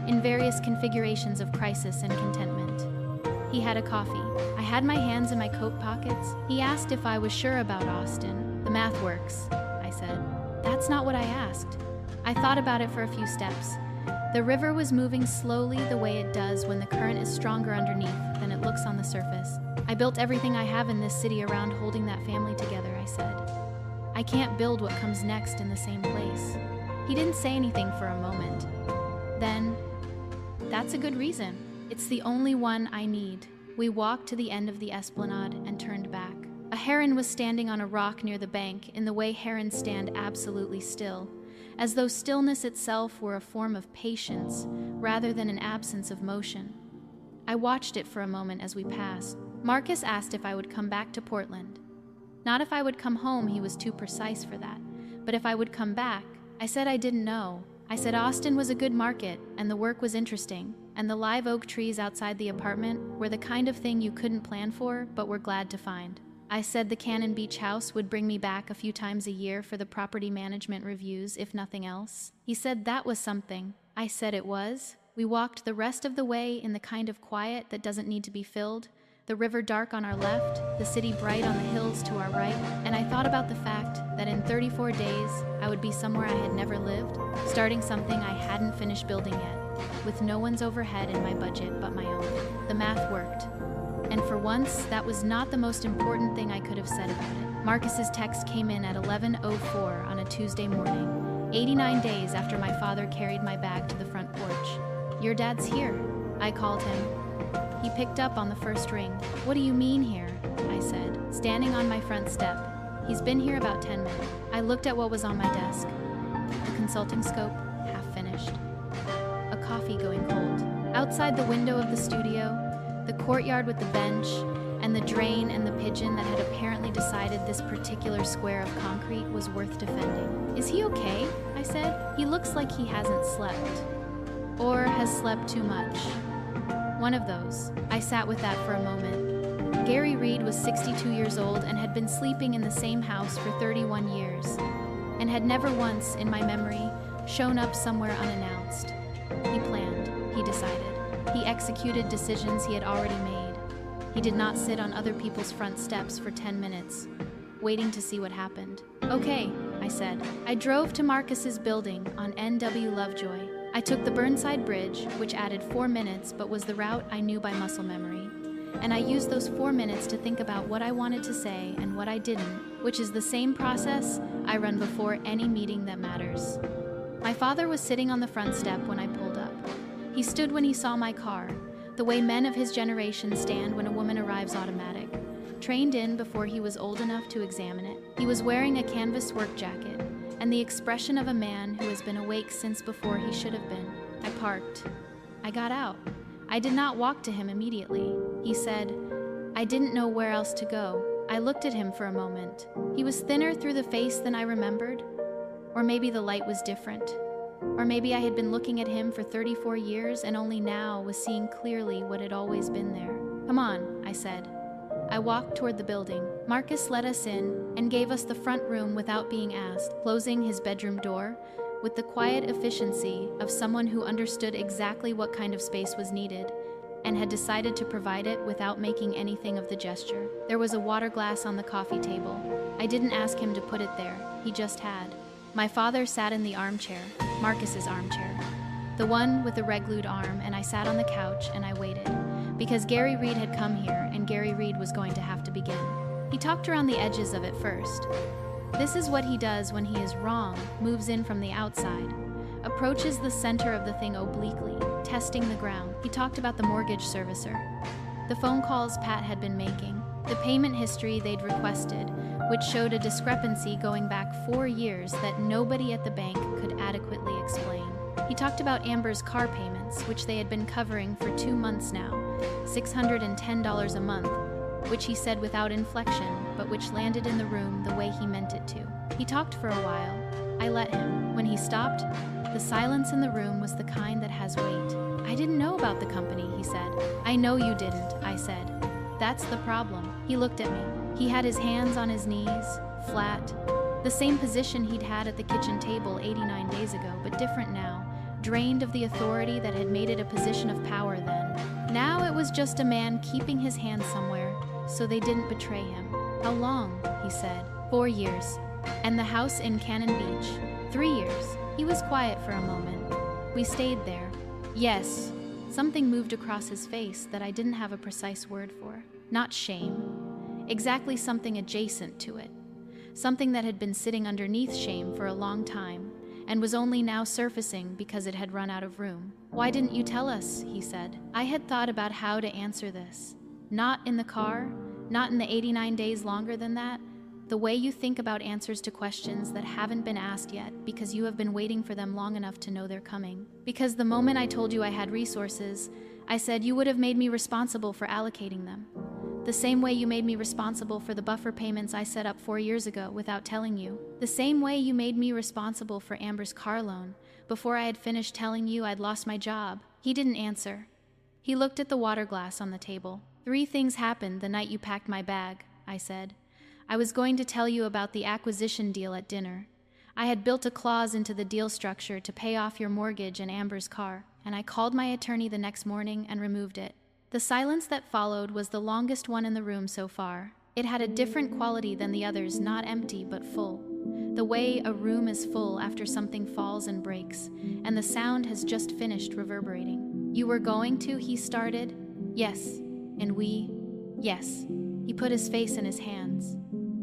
in various configurations of crisis and contentment. He had a coffee. I had my hands in my coat pockets. He asked if I was sure about Austin. The math works, I said. That's not what I asked. I thought about it for a few steps. The river was moving slowly the way it does when the current is stronger underneath than it looks on the surface. I built everything I have in this city around holding that family together, I said. I can't build what comes next in the same place. He didn't say anything for a moment. Then, that's a good reason. It's the only one I need. We walked to the end of the esplanade and turned back. A heron was standing on a rock near the bank in the way herons stand absolutely still, as though stillness itself were a form of patience rather than an absence of motion. I watched it for a moment as we passed. Marcus asked if I would come back to Portland. Not if I would come home, he was too precise for that, but if I would come back. I said I didn't know. I said Austin was a good market, and the work was interesting, and the live oak trees outside the apartment were the kind of thing you couldn't plan for, but were glad to find. I said the Cannon Beach house would bring me back a few times a year for the property management reviews, if nothing else. He said that was something. I said it was. We walked the rest of the way in the kind of quiet that doesn't need to be filled, the river dark on our left, the city bright on the hills to our right, and I thought about the fact that in 34 days, I would be somewhere I had never lived, starting something I hadn't finished building yet, with no one's overhead in my budget but my own. The math worked. And for once, that was not the most important thing I could have said about it. Marcus's text came in at 11:04 on a Tuesday morning, 89 days after my father carried my bag to the front porch. "Your dad's here," I called him. He picked up on the first ring. "What do you mean here?" I said, standing on my front step. "He's been here about 10 minutes. I looked at what was on my desk. The consulting scope, half finished. A coffee going cold. Outside the window of the studio, the courtyard with the bench, and the drain and the pigeon that had apparently decided this particular square of concrete was worth defending. "Is he okay?" I said. "He looks like he hasn't slept. Or has slept too much. One of those." I sat with that for a moment. Gary Reed was 62 years old and had been sleeping in the same house for 31 years, and had never once, in my memory, shown up somewhere unannounced. He planned, he decided. He executed decisions he had already made. He did not sit on other people's front steps for 10 minutes, waiting to see what happened. "Okay," I said. I drove to Marcus's building on NW Lovejoy. I took the Burnside Bridge, which added 4 minutes but was the route I knew by muscle memory. And I used those 4 minutes to think about what I wanted to say and what I didn't, which is the same process I run before any meeting that matters. My father was sitting on the front step when I pulled up. He stood when he saw my car, the way men of his generation stand when a woman arrives automatic, trained in before he was old enough to examine it. He was wearing a canvas work jacket, and the expression of a man who has been awake since before he should have been. I parked. I got out. I did not walk to him immediately. He said, "I didn't know where else to go." I looked at him for a moment. He was thinner through the face than I remembered. Or maybe the light was different. Or maybe I had been looking at him for 34 years and only now was seeing clearly what had always been there. "Come on," I said. I walked toward the building. Marcus let us in and gave us the front room without being asked, closing his bedroom door with the quiet efficiency of someone who understood exactly what kind of space was needed and had decided to provide it without making anything of the gesture. There was a water glass on the coffee table. I didn't ask him to put it there. He just had. My father sat in the armchair, Marcus's armchair, the one with the red-glued arm, and I sat on the couch and I waited, because Gary Reed had come here and Gary Reed was going to have to begin. He talked around the edges of it first. This is what he does when he is wrong, moves in from the outside, approaches the center of the thing obliquely, testing the ground. He talked about the mortgage servicer, the phone calls Pat had been making, the payment history they'd requested, which showed a discrepancy going back 4 years that nobody at the bank could adequately explain. He talked about Amber's car payments, which they had been covering for 2 months now, $610 a month, which he said without inflection, but which landed in the room the way he meant it to. He talked for a while. I let him. When he stopped, the silence in the room was the kind that has weight. "I didn't know about the company," he said. "I know you didn't," I said. "That's the problem." He looked at me. He had his hands on his knees, flat, the same position he'd had at the kitchen table 89 days ago, but different now, drained of the authority that had made it a position of power then. Now it was just a man keeping his hands somewhere, so they didn't betray him. "How long?" he said. 4 years. "And the house in Cannon Beach?" 3 years. He was quiet for a moment. "We stayed there." "Yes." Something moved across his face that I didn't have a precise word for. Not shame. Exactly something adjacent to it. Something that had been sitting underneath shame for a long time and was only now surfacing because it had run out of room. "Why didn't you tell us?" he said. I had thought about how to answer this. Not in the car, not in the 89 days longer than that. The way you think about answers to questions that haven't been asked yet because you have been waiting for them long enough to know they're coming. Because the moment I told you I had resources, I said you would have made me responsible for allocating them. The same way you made me responsible for the buffer payments I set up 4 years ago without telling you. The same way you made me responsible for Amber's car loan before I had finished telling you I'd lost my job. He didn't answer. He looked at the water glass on the table. 3 things happened the night you packed my bag, I said. I was going to tell you about the acquisition deal at dinner. I had built a clause into the deal structure to pay off your mortgage and Amber's car, and I called my attorney the next morning and removed it. The silence that followed was the longest one in the room so far. It had a different quality than the others, not empty but full. The way a room is full after something falls and breaks, and the sound has just finished reverberating. "You were going to," he started. "Yes." "And we?" "Yes." He put his face in his hands.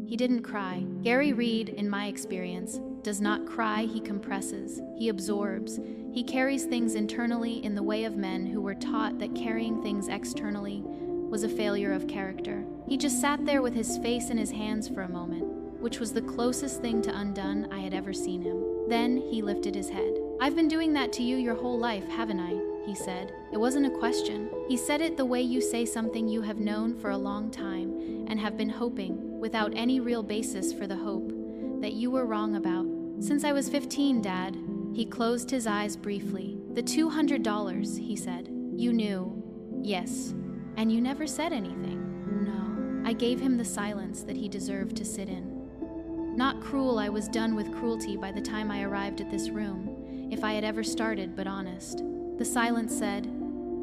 He didn't cry. Gary Reed, in my experience, does not cry, he compresses, he absorbs. He carries things internally in the way of men who were taught that carrying things externally was a failure of character. He just sat there with his face in his hands for a moment, which was the closest thing to undone I had ever seen him. Then he lifted his head. "I've been doing that to you your whole life, haven't I?" he said. It wasn't a question. He said it the way you say something you have known for a long time and have been hoping, without any real basis for the hope, that you were wrong about. Since I was 15, Dad. He closed his eyes briefly. The $200, he said. You knew. Yes. And you never said anything. No. I gave him the silence that he deserved to sit in. Not cruel, I was done with cruelty by the time I arrived at this room, if I had ever started, but honest. The silence said,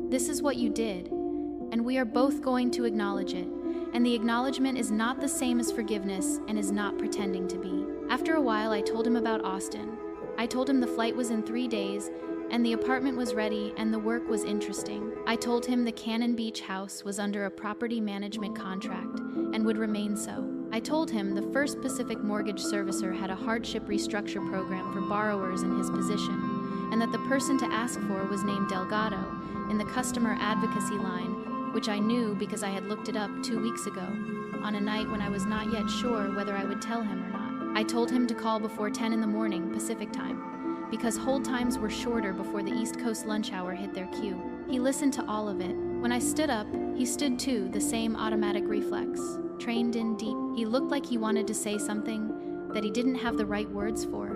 "This is what you did, and we are both going to acknowledge it, and the acknowledgement is not the same as forgiveness and is not pretending to be." After a while, I told him about Austin. I told him the flight was in 3 days, and the apartment was ready, and the work was interesting. I told him the Cannon Beach house was under a property management contract and would remain so. I told him the First Pacific mortgage servicer had a hardship restructure program for borrowers in his position, and that the person to ask for was named Delgado in the customer advocacy line, which I knew because I had looked it up 2 weeks ago, on a night when I was not yet sure whether I would tell him or not. I told him to call before 10 in the morning Pacific time, because hold times were shorter before the East Coast lunch hour hit their cue. He listened to all of it. When I stood up, he stood too, the same automatic reflex, trained in deep. He looked like he wanted to say something that he didn't have the right words for,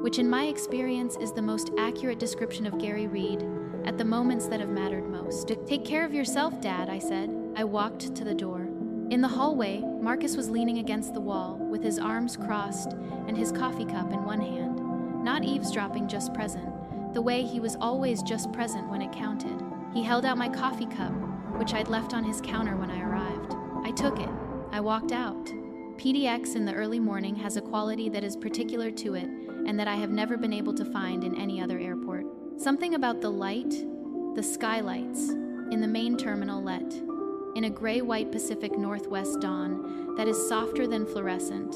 which in my experience is the most accurate description of Gary Reed at the moments that have mattered most. "Take care of yourself, Dad," I said. I walked to the door. In the hallway, Marcus was leaning against the wall with his arms crossed and his coffee cup in one hand, not eavesdropping, just present, the way he was always just present when it counted. He held out my coffee cup, which I'd left on his counter when I arrived. I took it. I walked out. PDX in the early morning has a quality that is particular to it and that I have never been able to find in any other airport. Something about the light, the skylights, in the main terminal let, in a gray-white Pacific Northwest dawn that is softer than fluorescent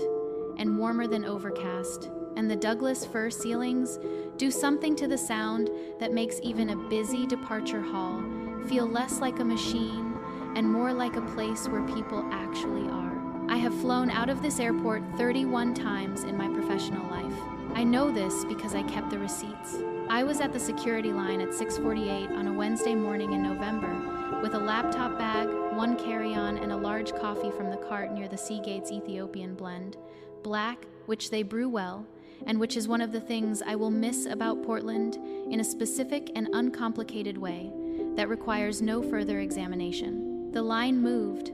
and warmer than overcast, and the Douglas fir ceilings do something to the sound that makes even a busy departure hall feel less like a machine and more like a place where people actually are. I have flown out of this airport 31 times in my professional life. I know this because I kept the receipts. I was at the security line at 6:48 on a Wednesday morning in November with a laptop bag, one carry-on, and a large coffee from the cart near the Seagate's Ethiopian blend, black, which they brew well, and which is one of the things I will miss about Portland in a specific and uncomplicated way that requires no further examination. The line moved.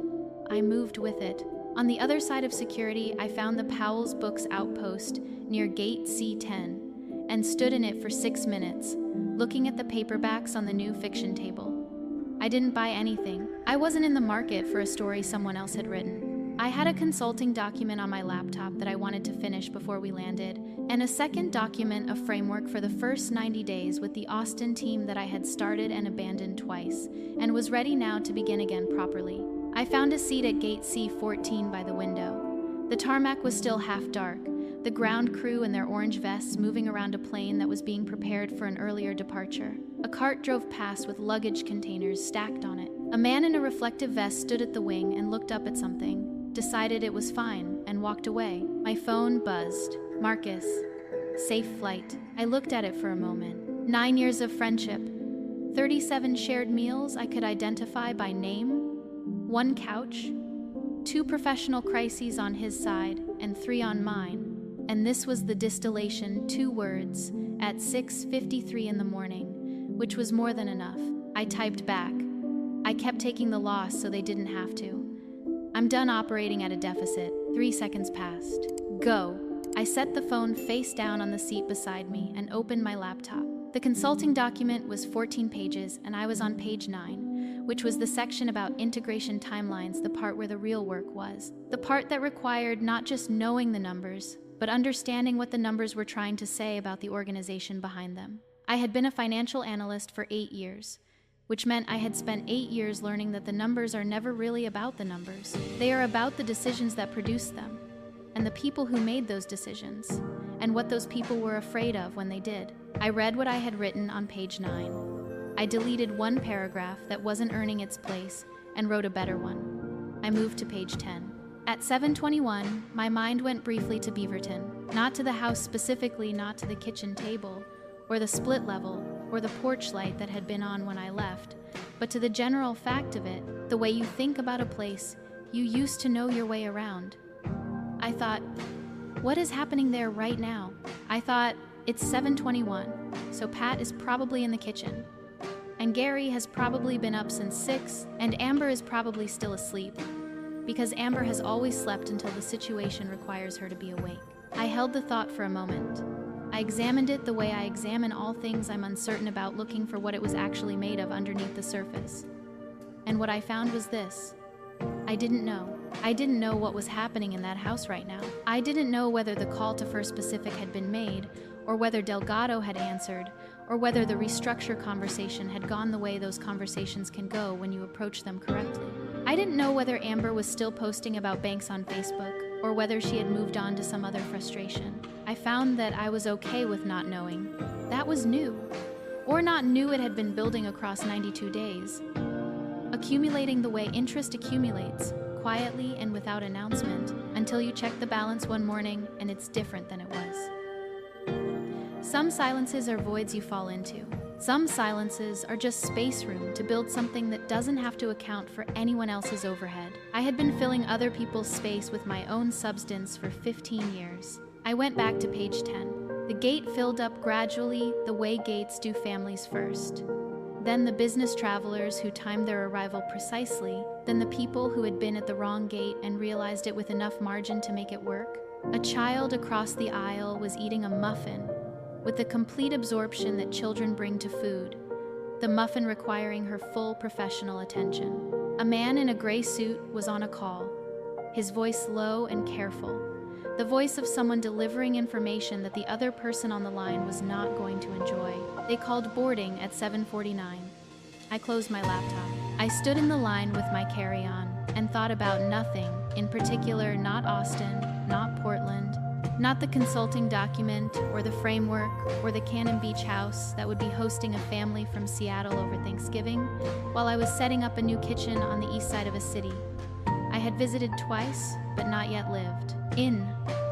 I moved with it. On the other side of security, I found the Powell's Books outpost near Gate C10 and stood in it for 6 minutes, looking at the paperbacks on the new fiction table. I didn't buy anything. I wasn't in the market for a story someone else had written. I had a consulting document on my laptop that I wanted to finish before we landed, and a second document, a framework for the first 90 days with the Austin team that I had started and abandoned twice, and was ready now to begin again properly. I found a seat at Gate C14 by the window. The tarmac was still half dark, the ground crew in their orange vests moving around a plane that was being prepared for an earlier departure. A cart drove past with luggage containers stacked on it. A man in a reflective vest stood at the wing and looked up at something, decided it was fine, and walked away. My phone buzzed. Marcus. Safe flight. I looked at it for a moment. 9 years of friendship. 37 shared meals I could identify by name. 1 couch. 2 professional crises on his side and 3 on mine. And this was the distillation, 2 words, at 6:53 in the morning, which was more than enough. I typed back. I kept taking the loss so they didn't have to. I'm done operating at a deficit. 3 seconds passed. Go. I set the phone face down on the seat beside me and opened my laptop. The consulting document was 14 pages, and I was on page 9, which was the section about integration timelines, the part where the real work was. The part that required not just knowing the numbers, but understanding what the numbers were trying to say about the organization behind them. I had been a financial analyst for 8 years, which meant I had spent 8 years learning that the numbers are never really about the numbers. They are about the decisions that produced them, and the people who made those decisions, and what those people were afraid of when they did. I read what I had written on page 9. I deleted 1 paragraph that wasn't earning its place and wrote a better one. I moved to page 10. At 7:21, my mind went briefly to Beaverton, not to the house specifically, not to the kitchen table, or the split level, or the porch light that had been on when I left, but to the general fact of it, the way you think about a place you used to know your way around. I thought, what is happening there right now? I thought, it's 7:21, so Pat is probably in the kitchen. And Gary has probably been up since 6, and Amber is probably still asleep, because Amber has always slept until the situation requires her to be awake. I held the thought for a moment. I examined it the way I examine all things I'm uncertain about, looking for what it was actually made of underneath the surface. And what I found was this. I didn't know. I didn't know what was happening in that house right now. I didn't know whether the call to First Pacific had been made, or whether Delgado had answered, or whether the restructure conversation had gone the way those conversations can go when you approach them correctly. I didn't know whether Amber was still posting about banks on Facebook, or whether she had moved on to some other frustration. I found that I was okay with not knowing. That was new. Or not new, it had been building across 92 days. Accumulating the way interest accumulates, quietly and without announcement, until you check the balance one morning and it's different than it was. Some silences are voids you fall into. Some silences are just space room to build something that doesn't have to account for anyone else's overhead. I had been filling other people's space with my own substance for 15 years. I went back to page 10. The gate filled up gradually, the way gates do families first. Then the business travelers who timed their arrival precisely, then the people who had been at the wrong gate and realized it with enough margin to make it work. A child across the aisle was eating a muffin with the complete absorption that children bring to food, the muffin requiring her full professional attention. A man in a gray suit was on a call, his voice low and careful, the voice of someone delivering information that the other person on the line was not going to enjoy. They called boarding at 7:49. I closed my laptop. I stood in the line with my carry-on and thought about nothing, in particular not Austin, not Portland, not the consulting document or the framework or the Cannon Beach house that would be hosting a family from Seattle over Thanksgiving while I was setting up a new kitchen on the east side of a city I had visited twice but not yet lived in.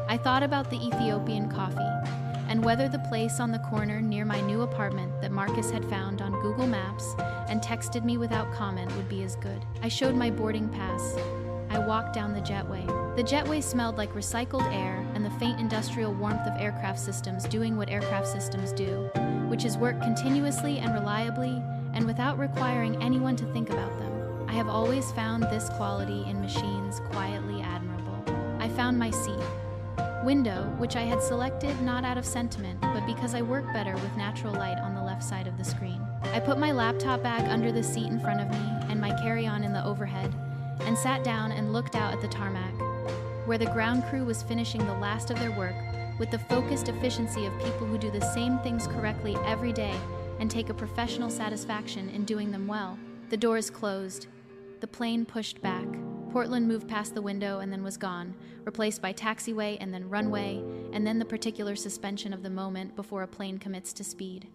I thought about the Ethiopian coffee and whether the place on the corner near my new apartment that Marcus had found on Google Maps and texted me without comment would be as good. I showed my boarding pass. I walked down the jetway. The jetway smelled like recycled air and the faint industrial warmth of aircraft systems doing what aircraft systems do, which is work continuously and reliably and without requiring anyone to think about them. I have always found this quality in machines quietly admirable. I found my seat. Window, which I had selected not out of sentiment, but because I work better with natural light on the left side of the screen. I put my laptop bag under the seat in front of me and my carry-on in the overhead, and sat down and looked out at the tarmac, where the ground crew was finishing the last of their work with the focused efficiency of people who do the same things correctly every day and take a professional satisfaction in doing them well. The doors closed. The plane pushed back. Portland moved past the window and then was gone, replaced by taxiway and then runway, and then the particular suspension of the moment before a plane commits to speed.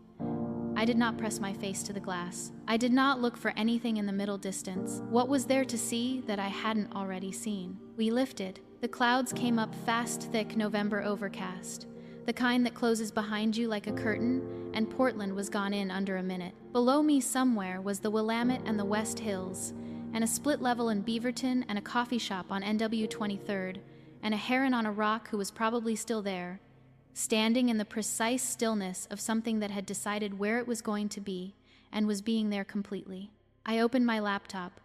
I did not press my face to the glass. I did not look for anything in the middle distance. What was there to see that I hadn't already seen? We lifted. The clouds came up fast, thick November overcast, the kind that closes behind you like a curtain, and Portland was gone in under a minute. Below me somewhere was the Willamette and the West Hills, and a split level in Beaverton and a coffee shop on NW 23rd, and a heron on a rock who was probably still there, standing in the precise stillness of something that had decided where it was going to be and was being there completely. I opened my laptop.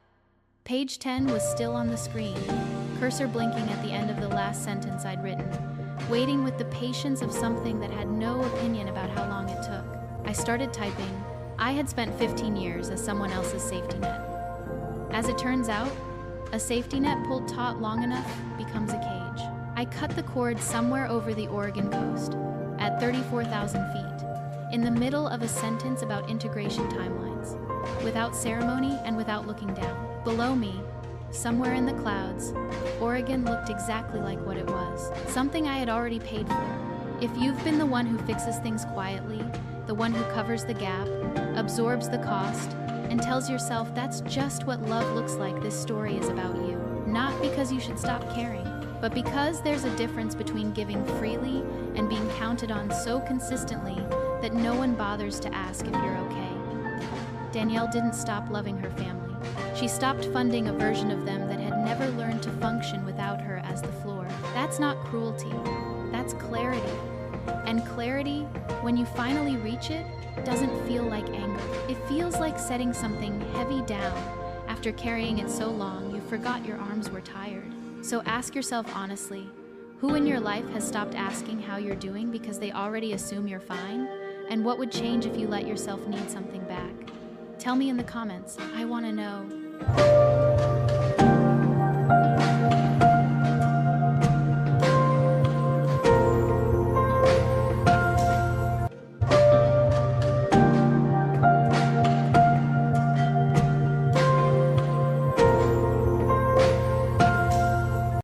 Page 10 was still on the screen, cursor blinking at the end of the last sentence I'd written, waiting with the patience of something that had no opinion about how long it took. I started typing. I had spent 15 years as someone else's safety net. As it turns out, a safety net pulled taut long enough becomes a cage. I cut the cord somewhere over the Oregon coast, at 34,000 feet, in the middle of a sentence about integration timelines, without ceremony and without looking down. Below me, somewhere in the clouds, Oregon looked exactly like what it was, something I had already paid for. If you've been the one who fixes things quietly, the one who covers the gap, absorbs the cost, and tells yourself that's just what love looks like, this story is about you. Not because you should stop caring, but because there's a difference between giving freely and being counted on so consistently that no one bothers to ask if you're okay. Danielle didn't stop loving her family. She stopped funding a version of them that had never learned to function without her as the floor. That's not cruelty, that's clarity. And clarity, when you finally reach it, doesn't feel like anger. It feels like setting something heavy down. After carrying it so long, you forgot your arms were tired. So ask yourself honestly, who in your life has stopped asking how you're doing because they already assume you're fine? And what would change if you let yourself need something back? Tell me in the comments. I want to know.